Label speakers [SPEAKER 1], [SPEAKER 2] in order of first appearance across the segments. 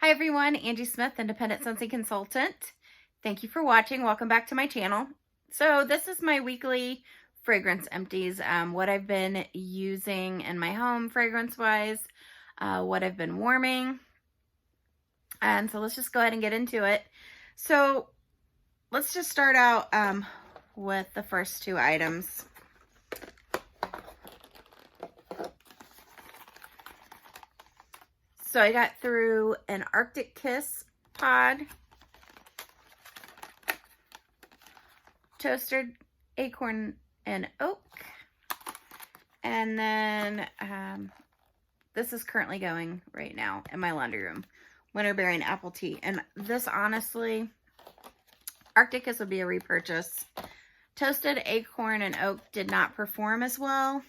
[SPEAKER 1] Hi everyone, Angie Smith, Independent Scentsy Consultant. Thank you for watching. Welcome back to my channel. So this is my weekly fragrance empties, what I've been using in my home fragrance-wise, what I've been warming. And so let's just go ahead and get into it. So let's just start out with the first two items. So I got through an Arctic Kiss pod, toasted acorn and oak, and then this is currently going right now in my laundry room, Winterberry and Apple Tea. And this, honestly, Arctic Kiss would be a repurchase. Toasted acorn and oak did not perform as well,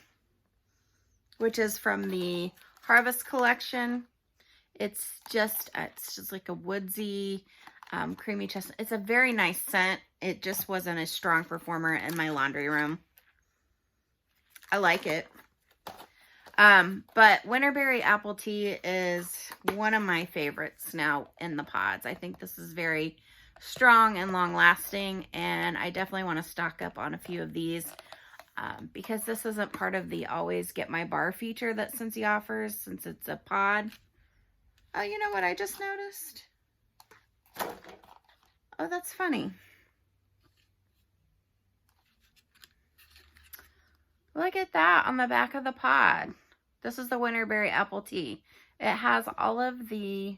[SPEAKER 1] which is from the Harvest collection. It's just like a woodsy, creamy chestnut. It's a very nice scent. It just wasn't a strong performer in my laundry room. I like it. But Winterberry Apple Tea is one of my favorites now in the pods. I think this is very strong and long lasting, and I definitely want to stock up on a few of these because this isn't part of the always get my bar feature that Scentsy offers, since it's a pod. Oh, you know what I just noticed? Oh, that's funny. Look at that on the back of the pod. This is the Winterberry Apple Tea. It has all of the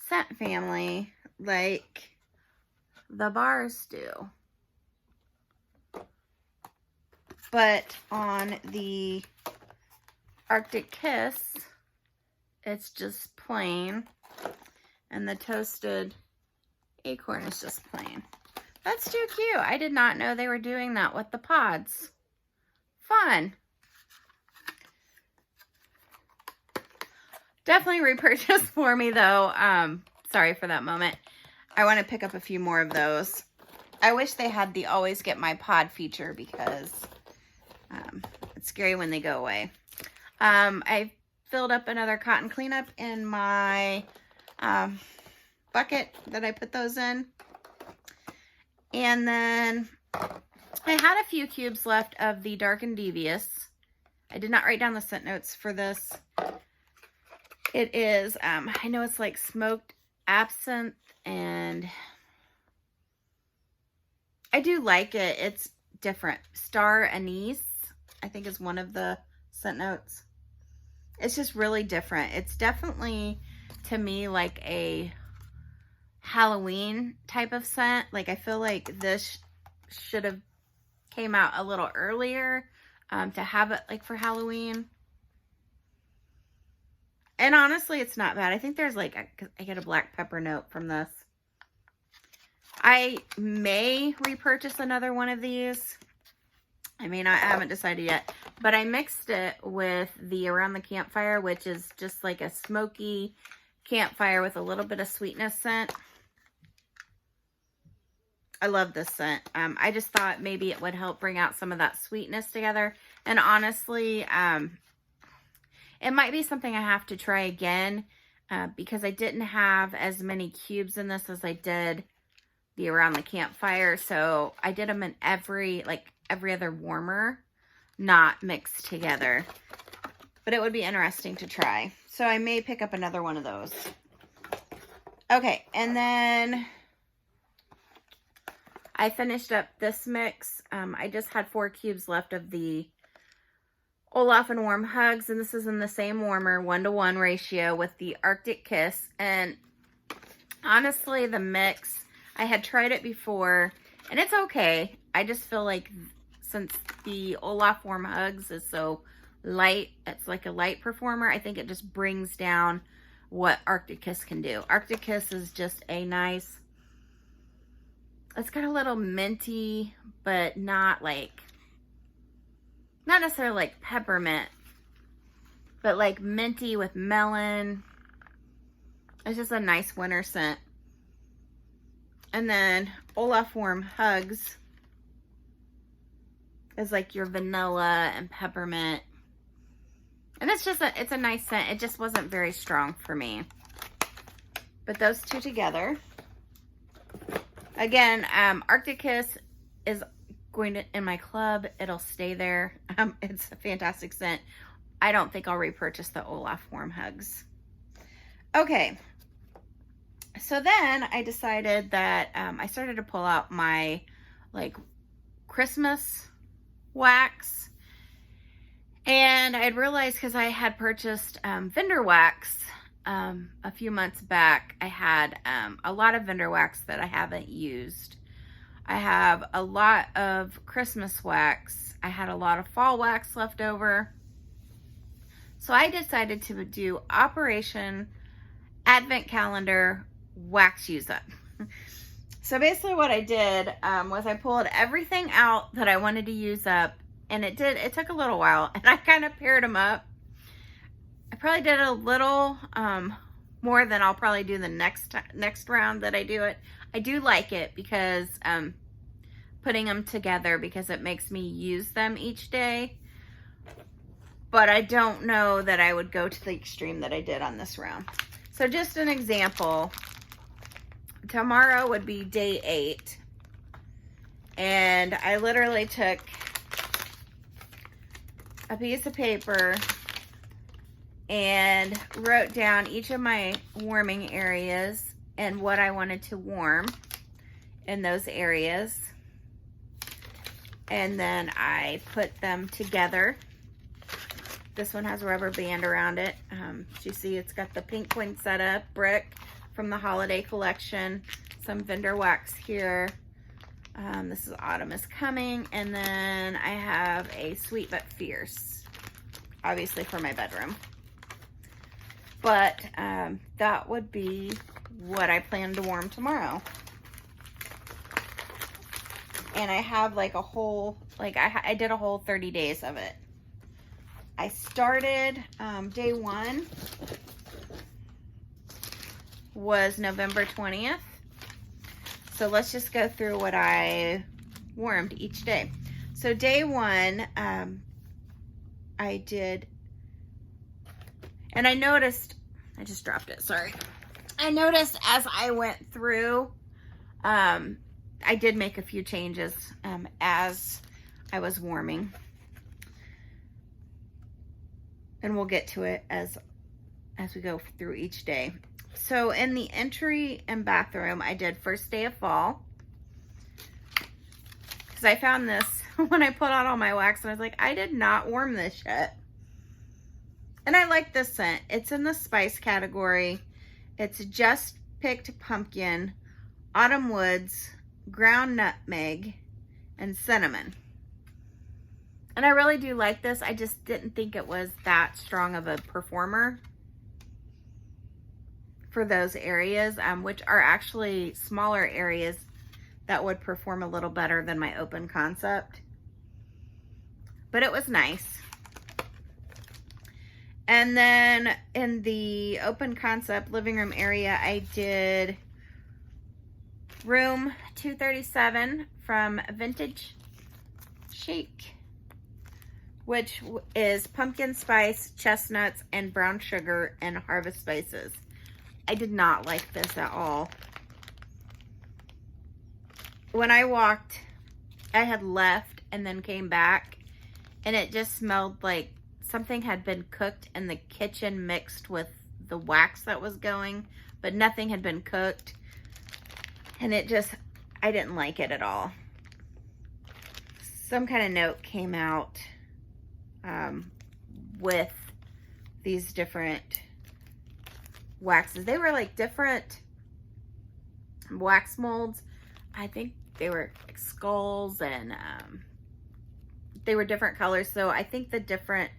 [SPEAKER 1] scent family like the bars do. But on the Arctic Kiss, it's just plain, and the toasted acorn is just plain. That's too cute. I did not know they were doing that with the pods. Fun. Definitely repurchase for me though. Sorry for that moment. I want to pick up a few more of those. I wish they had the always get my pod feature, because it's scary when they go away. I filled up another cotton cleanup in my bucket that I put those in. And then I had a few cubes left of the Dark and Devious. I did not write down the scent notes for this. It is, I know it's like smoked absinthe, and I do like it. It's different. Star anise, I think, is one of the scent notes. It's just really different. It's definitely, to me, like a Halloween type of scent. Like, I feel like this should have came out a little earlier to have it like for Halloween. And honestly, it's not bad. I think there's like, I get a black pepper note from this. I may repurchase another one of these. I mean, I haven't decided yet, but I mixed it with the Around the Campfire, which is just like a smoky campfire with a little bit of sweetness scent. I love this scent. I just thought maybe it would help bring out some of that sweetness together. And honestly, it might be something I have to try again because I didn't have as many cubes in this as I did the Around the Campfire. So I did them in every other warmer, not mixed together. But it would be interesting to try. So I may pick up another one of those. Okay, and then I finished up this mix. I just had 4 cubes left of the Olaf and Warm Hugs, and this is in the same warmer 1-to-1 ratio with the Arctic Kiss. And honestly, the mix, I had tried it before, and it's okay. I just feel like since the Olaf Warm Hugs is so light, it's like a light performer, I think it just brings down what Arctic Kiss can do. Arctic Kiss is just a nice, it's got a little minty, but not necessarily like peppermint, but like minty with melon. It's just a nice winter scent. And then Olaf Warm Hugs is like your vanilla and peppermint. And it's just it's a nice scent. It just wasn't very strong for me. But those two together. Again, Arctic Kiss is going to in my club. It'll stay there. It's a fantastic scent. I don't think I'll repurchase the Olaf Warm Hugs. Okay. So then I decided that I started to pull out my like Christmas wax. And I had realized, because I had purchased vendor wax a few months back, I had a lot of vendor wax that I haven't used. I have a lot of Christmas wax. I had a lot of fall wax left over. So I decided to do Operation Advent Calendar Wax Use Up. So basically what I did was I pulled everything out that I wanted to use up, and it took a little while, and I kind of paired them up. I probably did a little more than I'll probably do the next round that I do it. I do like it because putting them together, because it makes me use them each day. But I don't know that I would go to the extreme that I did on this round. So just an example, tomorrow would be day 8. And I literally took a piece of paper and wrote down each of my warming areas and what I wanted to warm in those areas. And then I put them together. This one has a rubber band around it. You see it's got the pink poinsettia brick from the holiday collection. Some vendor wax here. This is Autumn is Coming. And then I have a Sweet But Fierce, obviously for my bedroom. But that would be what I plan to warm tomorrow. And I have like a whole, like I did a whole 30 days of it. I started, day 1 was November 20th. So let's just go through what I warmed each day. So day 1, I did, and I noticed, I just dropped it, sorry. I noticed as I went through, I did make a few changes as I was warming. And we'll get to it as we go through each day. So in the entry and bathroom, I did first day of fall. Because I found this when I put out all my wax, and I was like, I did not warm this yet. And I like this scent. It's in the spice category. It's Just Picked Pumpkin, Autumn Woods, Ground Nutmeg, and Cinnamon. And I really do like this. I just didn't think it was that strong of a performer for those areas, which are actually smaller areas that would perform a little better than my open concept. But it was nice. And then in the open concept living room area, I did room 237 from Vintage Chic, which is pumpkin spice, chestnuts, and brown sugar and harvest spices. I did not like this at all. When I walked, I had left and then came back, and it just smelled like something had been cooked in the kitchen mixed with the wax that was going, but nothing had been cooked. And it just, I didn't like it at all. Some kind of note came out with these different waxes. They were like different wax molds. I think they were like skulls, and they were different colors. So I think the different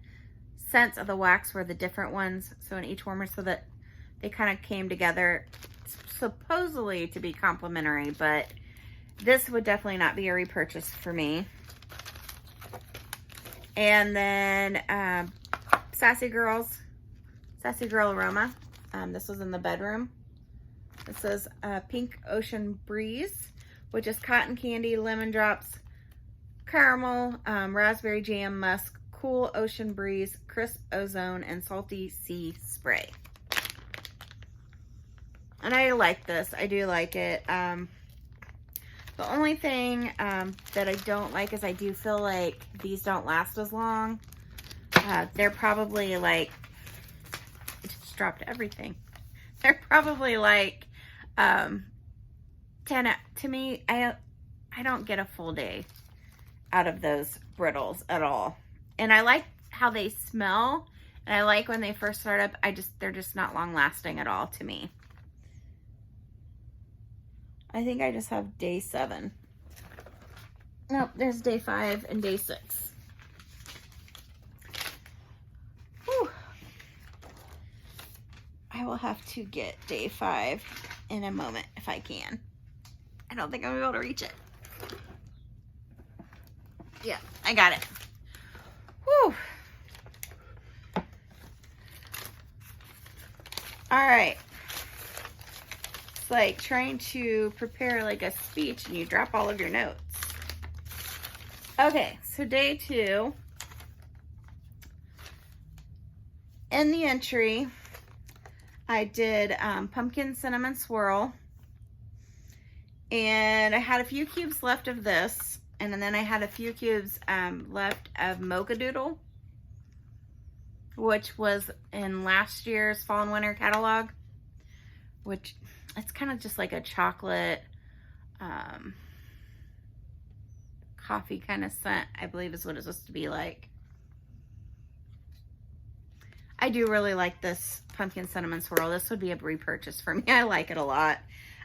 [SPEAKER 1] scents of the wax were the different ones. So in each warmer, so that they kind of came together supposedly to be complementary, but this would definitely not be a repurchase for me. And then Sassy Girl Aroma. This was in the bedroom. This is Pink Ocean Breeze, which is cotton candy, lemon drops, caramel, raspberry jam, musk, cool ocean breeze, crisp ozone, and salty sea spray. And I like this. I do like it. The only thing that I don't like is I do feel like these don't last as long. They're probably like, it just dropped everything. They're probably like 10, to me, I don't get a full day out of those brittles at all. And I like how they smell, and I like when they first start up, they're just not long lasting at all to me. I think I just have day 7. Nope, there's day 5 and day 6. Whew. I will have to get day 5 in a moment if I can. I don't think I'm gonna be able to reach it. Yeah, I got it. Whew. All right. It's like trying to prepare like a speech and you drop all of your notes. Okay, so day 2. In the entry, I did pumpkin cinnamon swirl. And I had a few cubes left of this. And then I had a few cubes left of Mocha Doodle, which was in last year's fall and winter catalog, which it's kind of just like a chocolate coffee kind of scent, I believe is what it's supposed to be like. I do really like this pumpkin cinnamon swirl. This would be a repurchase for me. I like it a lot.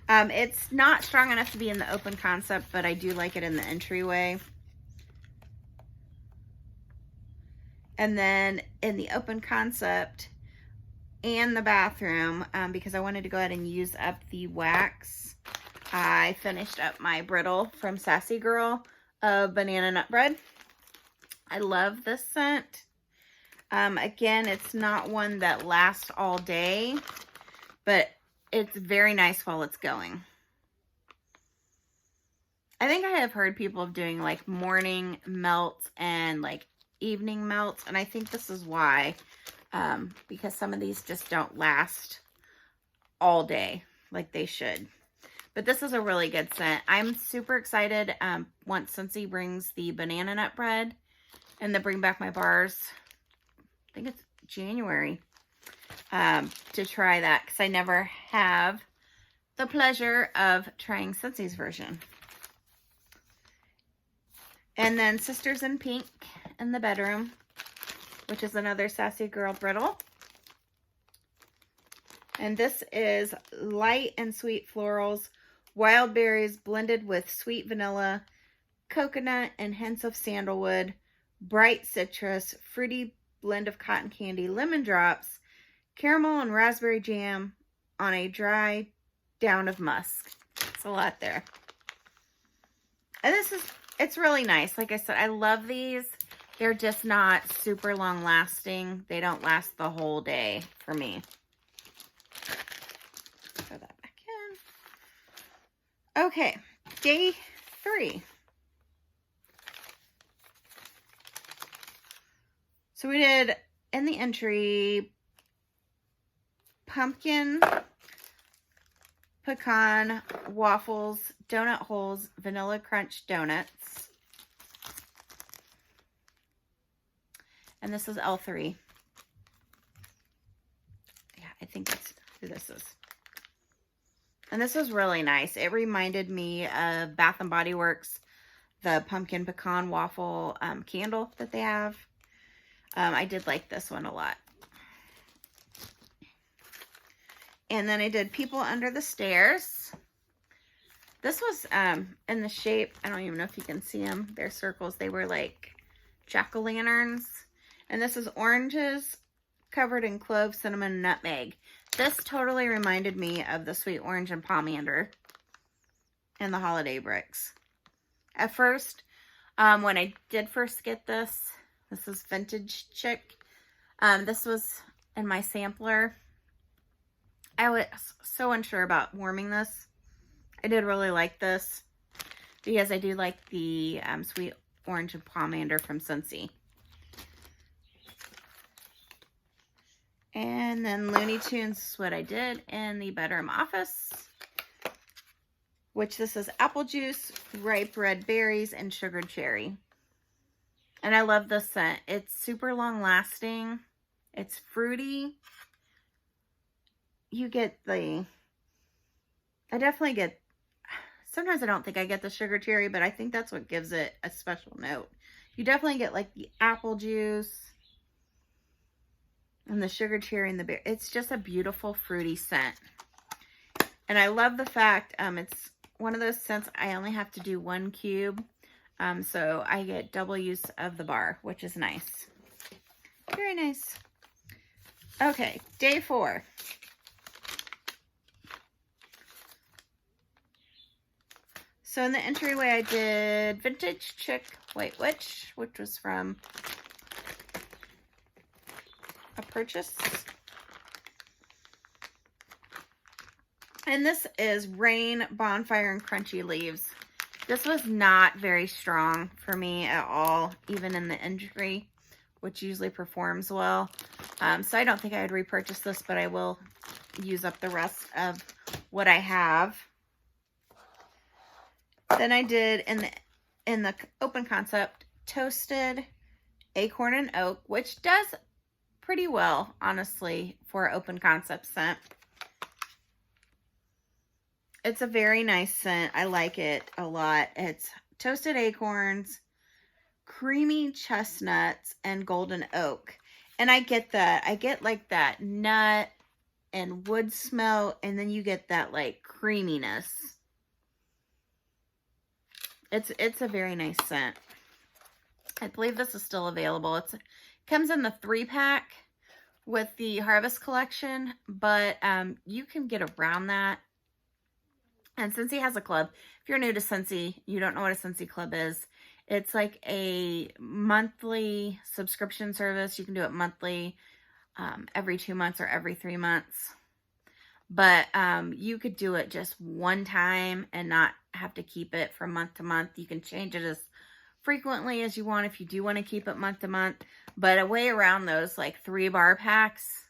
[SPEAKER 1] It's not strong enough to be in the open concept, but I do like it in the entryway. And then in the open concept and the bathroom, because I wanted to go ahead and use up the wax, I finished up my brittle from Sassy Girl of banana nut bread. I love this scent. Again, it's not one that lasts all day, but it's very nice while it's going. I think I have heard people of doing like morning melts and like evening melts, and I think this is why, because some of these just don't last all day like they should. But this is a really good scent. I'm super excited once Scentsy brings the banana nut bread and the Bring Back My Bars, I think it's January, to try that, because I never have the pleasure of trying Scentsy's version. And then Sisters in Pink in the bedroom, which is another Sassy Girl brittle. And this is light and sweet florals, wild berries blended with sweet vanilla, coconut, and hints of sandalwood, bright citrus, fruity blend of cotton candy, lemon drops, caramel and raspberry jam on a dry down of musk. It's a lot there. And it's really nice. Like I said, I love these. They're just not super long lasting. They don't last the whole day for me. Throw that back in. Okay, day 3. So we did, in the entry, pumpkin, pecan, waffles, donut holes, vanilla crunch donuts. And this is L3. Yeah, I think that's who this is. And this was really nice. It reminded me of Bath and Body Works, the pumpkin pecan waffle candle that they have. I did like this one a lot. And then I did People Under the Stairs. This was in the shape, I don't even know if you can see them. They're circles. They were like jack-o'-lanterns. And this is oranges covered in clove, cinnamon, and nutmeg. This totally reminded me of the sweet orange and pomander and the holiday bricks. At first, when I did first get this is vintage Chic. This was in my sampler. I was so unsure about warming this. I did really like this because I do like the sweet orange and pomander from Scentsy. And then Looney Tunes is what I did in the bedroom office, which this is apple juice, ripe red berries, and sugared cherry. And I love this scent. It's super long lasting. It's fruity. You get the, I definitely get, sometimes I don't think I get the sugar cherry, but I think that's what gives it a special note. You definitely get like the apple juice and the sugar cherry and the berry. It's just a beautiful fruity scent. And I love the fact it's one of those scents I only have to do 1 cube. So I get double use of the bar, which is nice. Very nice. Okay, day 4. So in the entryway, I did Vintage Chick White Witch, which was from a purchase. And this is Rain, Bonfire, and Crunchy Leaves. This was not very strong for me at all, even in the entry, which usually performs well. So I don't think I would repurchase this, but I will use up the rest of what I have. Then I did in the open concept Toasted Acorn and Oak, which does pretty well, honestly, for an open concept scent. It's a very nice scent. I like it a lot. It's toasted acorns, creamy chestnuts, and golden oak. And I get that. I get like that nut and wood smell, and then you get that like creaminess. It's a very nice scent. I believe this is still available. It comes in the 3-pack with the Harvest Collection, but you can get around that. And Scentsy has a club. If you're new to Scentsy, you don't know what a Scentsy club is. It's like a monthly subscription service. You can do it monthly, every 2 months or every 3 months. But you could do it just one time and not have to keep it from month to month. You can change it as frequently as you want if you do want to keep it month to month. But a way around those like 3-bar packs,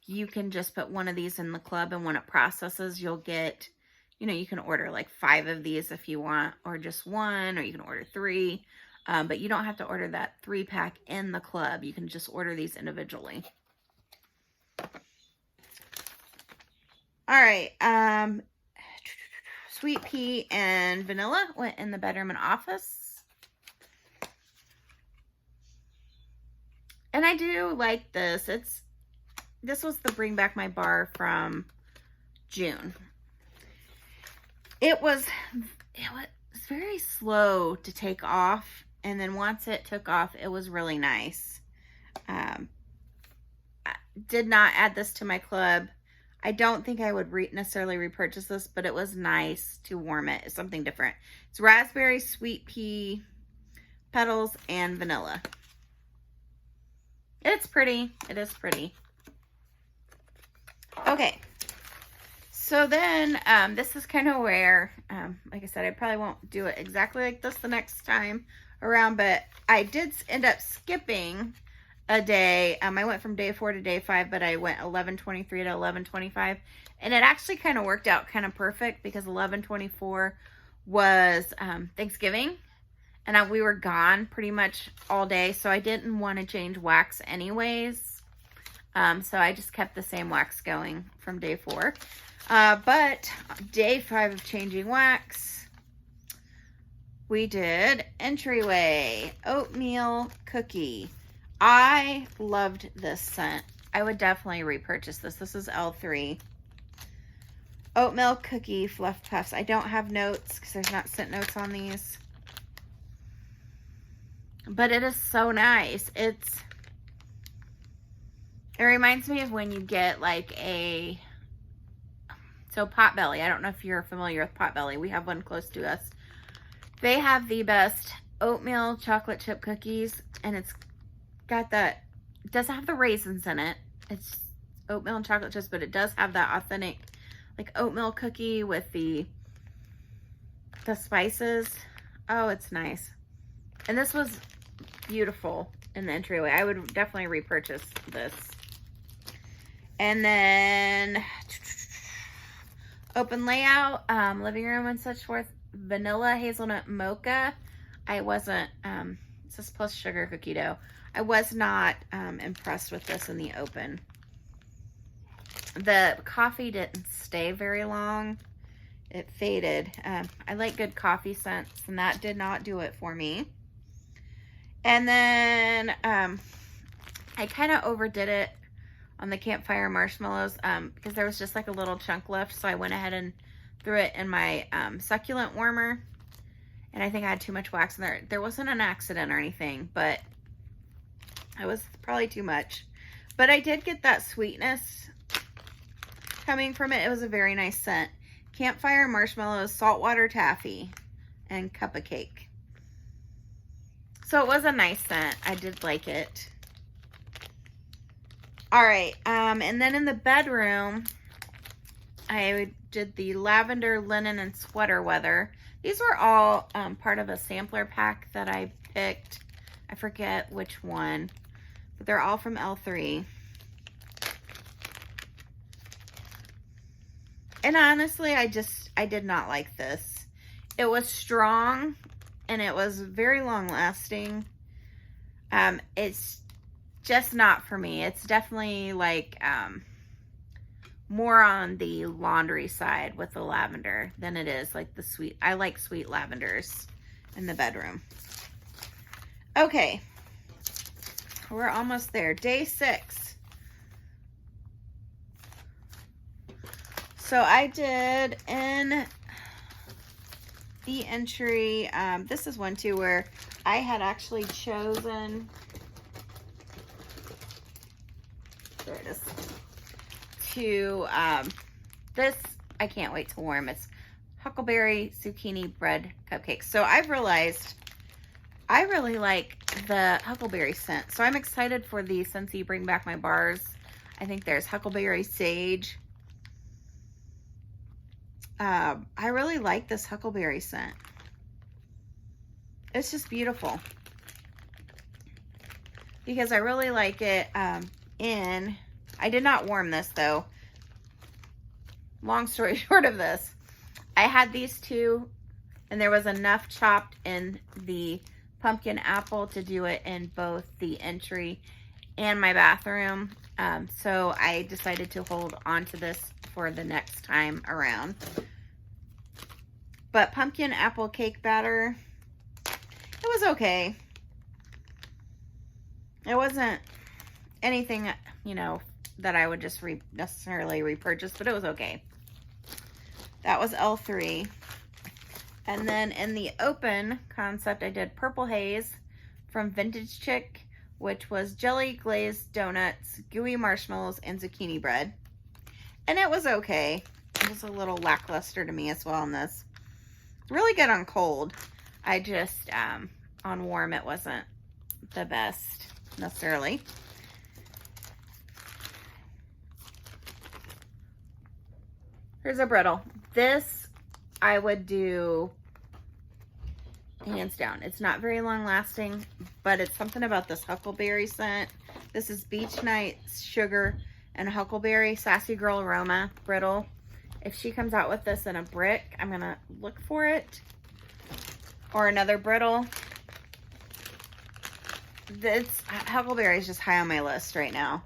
[SPEAKER 1] you can just put one of these in the club, and when it processes, you'll get, you know, you can order like 5 of these if you want, or just 1, or you can order 3. But you don't have to order that 3-pack in the club. You can just order these individually. All right, Sweet Pea and Vanilla went in the bedroom and office. And I do like this. This was the Bring Back My Bar from June. It was very slow to take off, and then once it took off, it was really nice. I did not add this to my club. I don't think I would necessarily repurchase this, but it was nice to warm it. It's something different. It's raspberry, sweet pea, petals, and vanilla. It's pretty. It is pretty. Okay. So then, this is kind of where, like I said, I probably won't do it exactly like this the next time around, but I did end up skipping a day. I went from day 4 to day 5, but I went 11/23 to 11/25, and it actually kind of worked out kind of perfect because 11/24 was Thanksgiving, and we were gone pretty much all day, so I didn't want to change wax anyways. So I just kept the same wax going from day 4. But day 5 of changing wax, we did Entryway Oatmeal Cookie. I loved this scent. I would definitely repurchase this. This is L3. Oatmeal Cookie Fluff Puffs. I don't have notes because there's not scent notes on these. But it is so nice. It reminds me of when you get like so Potbelly. I don't know if you're familiar with Potbelly. We have one close to us. They have the best oatmeal chocolate chip cookies, and it's got that, it doesn't have the raisins in it. It's oatmeal and chocolate chips, but it does have that authentic like oatmeal cookie with the spices. Oh, it's nice. And this was beautiful in the entryway. I would definitely repurchase this. And then open layout, living room and such forth, vanilla hazelnut mocha. I wasn't, it says plus sugar cookie dough. I was not impressed with this in the open. The coffee didn't stay very long. It faded. I like good coffee scents, and that did not do it for me. And then I kind of overdid it on the campfire marshmallows because there was just like a little chunk left, so I went ahead and threw it in my succulent warmer, and I think I had too much wax in there. There wasn't an accident or anything, but it was probably too much. But I did get that sweetness coming from it. It was a very nice scent. Campfire marshmallows, saltwater taffy, and Cupcake. So it was a nice scent. I did like it. All right, and then in the bedroom, I did the lavender, linen, and sweater weather. These were all part of a sampler pack that I picked. I forget which one, but they're all from L3. And honestly, I did not like this. It was strong, and it was very long lasting. It's just not for me. It's definitely like more on the laundry side with the lavender than it is like the sweet. I like sweet lavenders in the bedroom. Okay, we're almost there. Day 6. So I did in the entry, this is one too where I had actually chosen, there it is, to, this, I can't wait to warm. It's Huckleberry Zucchini Bread Cupcakes. So I've realized I really like the Huckleberry scent. So I'm excited for the Scentsy Bring Back My Bars. I think there's Huckleberry Sage. I really like this Huckleberry scent. It's just beautiful. Because I really like it I did not warm this though. Long story short of this, I had these two and there was enough chopped in the pumpkin apple to do it in both the entry and my bathroom. So I decided to hold on to this for the next time around. But pumpkin apple cake batter, it was okay. It wasn't anything, you know, that I would just necessarily repurchase, but it was okay. That was L3. And then in the open concept, I did Purple Haze from Vintage Chic, which was jelly glazed donuts, gooey marshmallows, and zucchini bread. And it was okay. It was a little lackluster to me as well on this. Really good on cold. I just, on warm, it wasn't the best necessarily. Here's a brittle. This I would do hands down. It's not very long lasting, but it's something about this Huckleberry scent. This is Beach Night Sugar and Huckleberry Sassy Girl Aroma brittle. If she comes out with this in a brick, I'm gonna look for it. Or another brittle. This Huckleberry is just high on my list right now.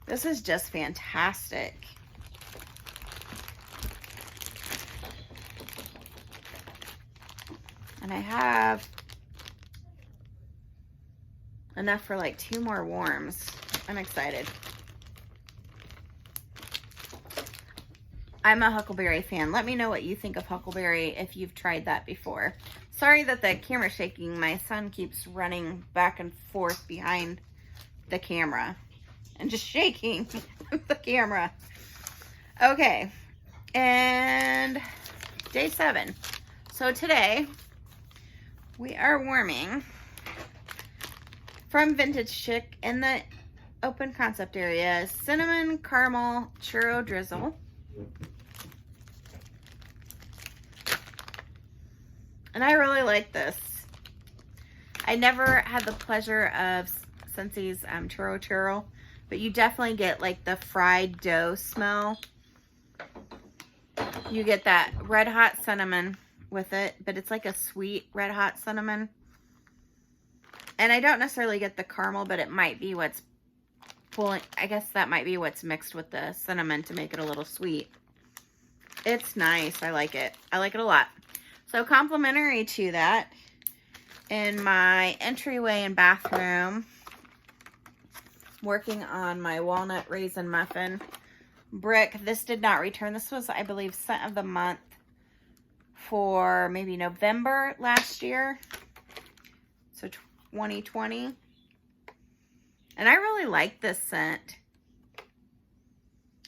[SPEAKER 1] This is just fantastic. And I have enough for like 2 more warms. I'm excited. I'm a Huckleberry fan. Let me know what you think of Huckleberry if you've tried that before. Sorry that the camera's shaking. My son keeps running back and forth behind the camera and just shaking the camera. Okay, and day 7. So today we are warming from Vintage Chic in the open concept area, cinnamon caramel churro drizzle. And I really like this. I never had the pleasure of Scentsy's Churro, but you definitely get like the fried dough smell. You get that red hot cinnamon with it, but it's like a sweet red hot cinnamon. And I don't necessarily get the caramel, but it might be what's pulling. I guess that might be what's mixed with the cinnamon to make it a little sweet. It's nice. I like it. I like it a lot. So complimentary to that, in my entryway and bathroom, working on my walnut raisin muffin brick. This did not return. This was, I believe, scent of the month for maybe November last year. So 2020. And I really like this scent.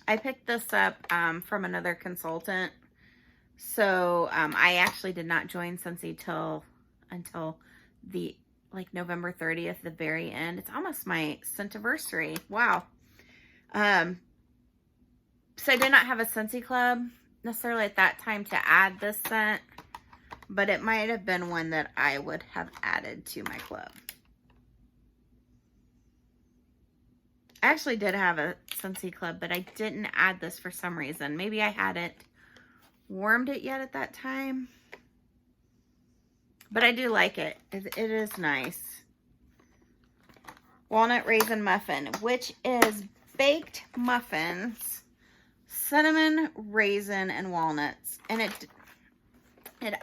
[SPEAKER 1] I picked this up from another consultant. So I actually did not join Scentsy until the November 30th, the very end. It's almost my Scentiversary. Wow. So I did not have a Scentsy club necessarily at that time to add this scent, but it might have been one that I would have added to my club. I actually did have a Scentsy club, but I didn't add this for some reason. Maybe I hadn't warmed it yet at that time. But I do like it. It is nice. Walnut Raisin Muffin, which is baked muffins, cinnamon, raisin, and walnuts. And it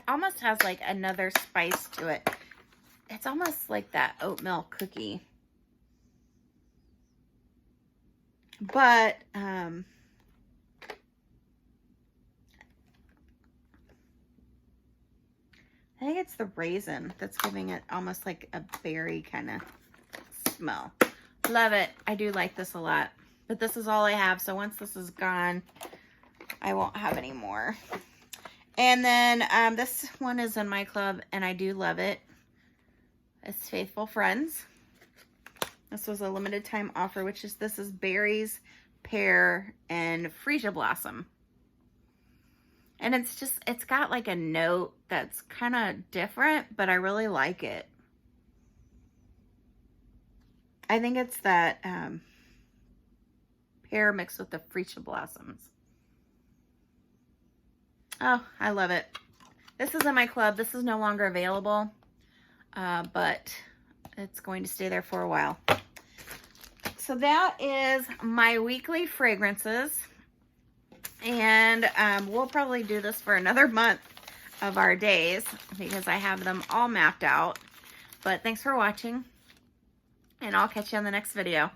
[SPEAKER 1] almost has like another spice to it. It's almost like that oatmeal cookie. But I think it's the raisin that's giving it almost like a berry kind of smell. Love it. I do like this a lot. But this is all I have. So once this is gone, I won't have any more. And then this one is in my club, and I do love it. It's Faithful Friends. This was a limited time offer, this is berries, pear, and freesia blossom. And it's got like a note that's kind of different, but I really like it. I think it's that pear mixed with the freesia blossoms. Oh, I love it. This is in my club. This is no longer available, but it's going to stay there for a while. So that is my weekly fragrances. And we'll probably do this for another month of our days because I have them all mapped out. But thanks for watching, and I'll catch you on the next video.